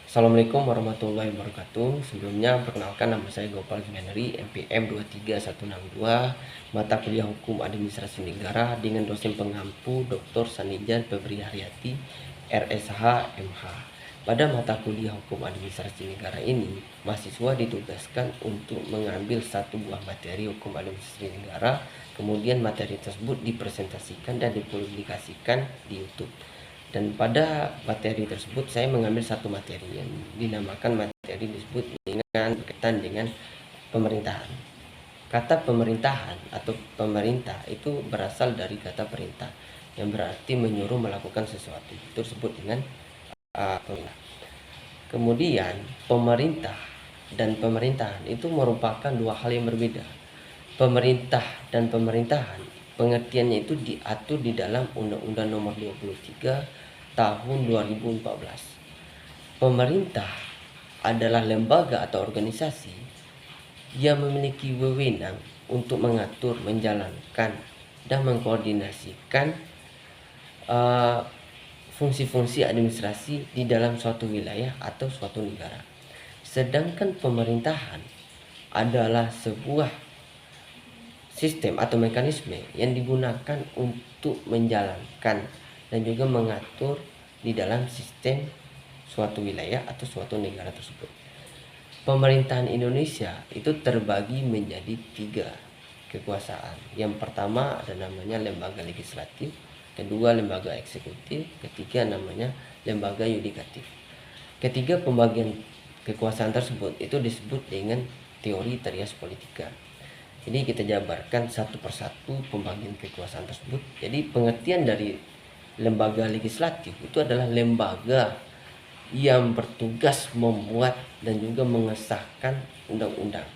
Assalamualaikum warahmatullahi wabarakatuh. Sebelumnya perkenalkan, nama saya Gopal Jumeneri, MPM 23162, mata kuliah Hukum Administrasi Negara dengan dosen pengampu Dr. Sanijan Febri Haryati, RSH MH. Pada mata kuliah Hukum Administrasi Negara ini, mahasiswa ditugaskan untuk mengambil satu buah materi Hukum Administrasi Negara, kemudian materi tersebut dipresentasikan dan dipublikasikan di YouTube. Dan pada materi tersebut saya mengambil satu materi yang dinamakan materi disebut dengan berkaitan dengan pemerintahan. Kata pemerintahan atau pemerintah itu berasal dari kata perintah yang berarti menyuruh melakukan sesuatu. Itu disebut dengan pemerintah. Kemudian pemerintah dan pemerintahan itu merupakan dua hal yang berbeda. Pemerintah dan pemerintahan pengertiannya itu diatur di dalam Undang-Undang Nomor 23 Tahun 2014. Pemerintah adalah lembaga atau organisasi yang memiliki wewenang untuk mengatur, menjalankan, dan mengkoordinasikan fungsi-fungsi administrasi di dalam suatu wilayah atau suatu negara. Sedangkan pemerintahan adalah sebuah sistem atau mekanisme yang digunakan untuk menjalankan dan juga mengatur di dalam sistem suatu wilayah atau suatu negara tersebut. Pemerintahan Indonesia itu terbagi menjadi 3 kekuasaan. Yang pertama ada namanya lembaga legislatif, kedua lembaga eksekutif, ketiga namanya lembaga yudikatif. Ketiga pembagian kekuasaan tersebut itu disebut dengan teori trias politika. Jadi kita jabarkan satu persatu pembagian kekuasaan tersebut. Jadi pengertian dari lembaga legislatif itu adalah lembaga yang bertugas membuat dan juga mengesahkan undang-undang.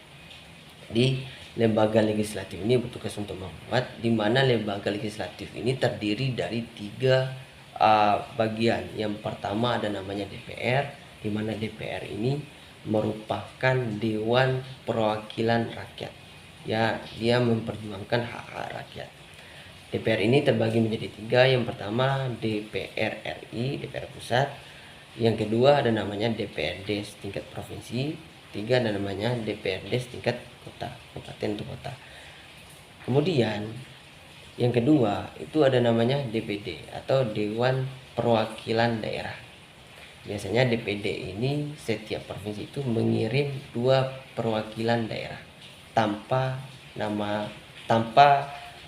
Di lembaga legislatif ini bertugas untuk membuat, di mana lembaga legislatif ini terdiri dari 3 bagian. Yang pertama ada namanya DPR, di mana DPR ini merupakan Dewan Perwakilan Rakyat. Ya, dia memperjuangkan hak-hak rakyat. DPR ini terbagi menjadi 3. Yang pertama DPR RI, DPR pusat. Yang kedua ada namanya DPRD setingkat provinsi. 3 ada namanya DPRD setingkat kota, kabupaten atau kota. Kemudian yang kedua itu ada namanya DPD atau Dewan Perwakilan Daerah. Biasanya DPD ini setiap provinsi itu mengirim 2 perwakilan daerah tanpa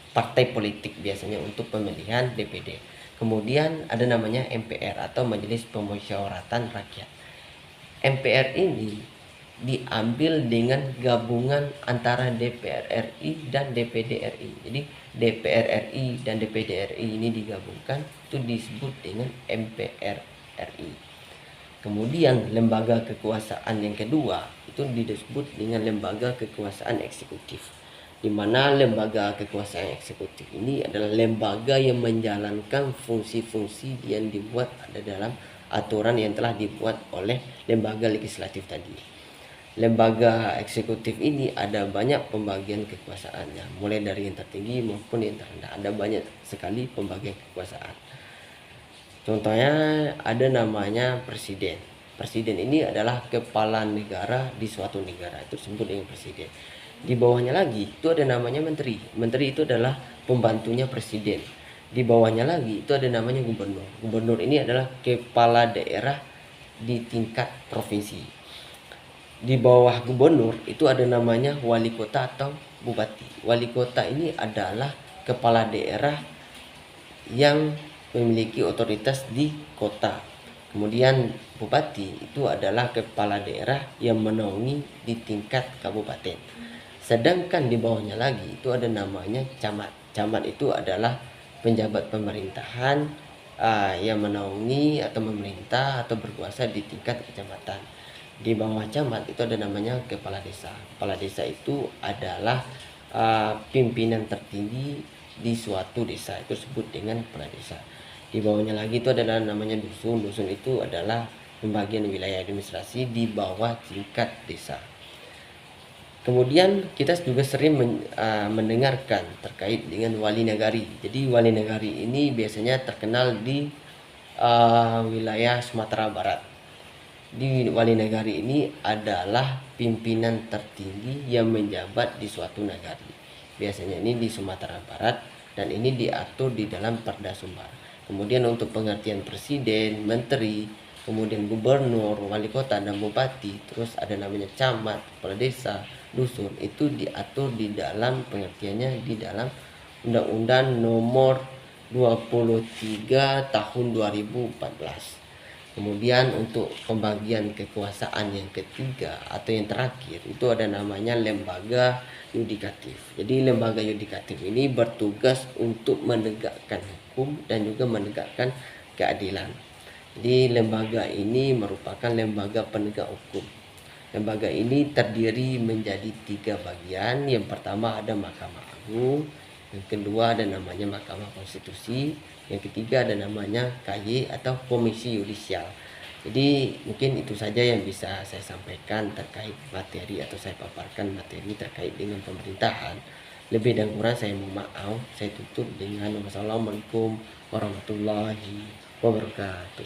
partai politik biasanya untuk pemilihan DPD. Kemudian ada namanya MPR atau Majelis Pemusyawaratan Rakyat. MPR ini diambil dengan gabungan antara DPR RI dan DPD RI. Jadi DPR RI dan DPD RI ini digabungkan, itu disebut dengan MPR RI. Kemudian lembaga kekuasaan yang kedua itu disebut dengan lembaga kekuasaan eksekutif, di mana lembaga kekuasaan eksekutif ini adalah lembaga yang menjalankan fungsi-fungsi yang dibuat ada dalam aturan yang telah dibuat oleh lembaga legislatif tadi. Lembaga eksekutif ini ada banyak pembagian kekuasaannya, mulai dari yang tertinggi maupun yang terendah. Ada banyak sekali pembagian kekuasaan. Contohnya ada namanya presiden. Presiden ini adalah kepala negara di suatu negara, itu disebut dengan presiden. Di bawahnya lagi itu ada namanya menteri. Menteri itu adalah pembantunya presiden. Di bawahnya lagi itu ada namanya gubernur. Gubernur ini adalah kepala daerah di tingkat provinsi. Di bawah gubernur itu ada namanya wali kota atau bupati. Wali kota ini adalah kepala daerah yang memiliki otoritas di kota. Kemudian bupati itu adalah kepala daerah yang menaungi di tingkat kabupaten. Sedangkan di bawahnya lagi itu ada namanya camat. Camat itu adalah penjabat pemerintahan yang menaungi atau memerintah atau berkuasa di tingkat kecamatan. Di bawah camat itu ada namanya kepala desa. Kepala desa itu adalah pimpinan tertinggi di suatu desa, itu disebut dengan kepala desa. Di bawahnya lagi itu adalah namanya dusun. Dusun itu adalah pembagian wilayah administrasi di bawah tingkat desa. Kemudian kita juga sering mendengarkan terkait dengan wali negari. Jadi wali negari ini biasanya terkenal di wilayah Sumatera Barat. Di wali negara ini adalah pimpinan tertinggi yang menjabat di suatu negara. Biasanya ini di Sumatera Barat dan ini diatur di dalam Perda Sumbar. Kemudian untuk pengertian presiden, menteri, kemudian gubernur, wali kota dan bupati, terus ada namanya camat, kepala desa, dusun, itu diatur di dalam pengertiannya di dalam Undang-Undang Nomor 23 Tahun 2014. Kemudian untuk pembagian kekuasaan yang ketiga atau yang terakhir itu ada namanya lembaga yudikatif. Jadi lembaga yudikatif ini bertugas untuk menegakkan hukum dan juga menegakkan keadilan. Jadi lembaga ini merupakan lembaga penegak hukum. Lembaga ini terdiri menjadi 3 bagian. Yang pertama ada Mahkamah Agung, yang kedua ada namanya Mahkamah Konstitusi, yang ketiga ada namanya KY atau Komisi Yudisial. Jadi mungkin itu saja yang bisa saya sampaikan terkait materi atau saya paparkan materi terkait dengan pemerintahan. Lebih dan kurang saya mohon maaf. Saya tutup dengan wassalamualaikum warahmatullahi wabarakatuh.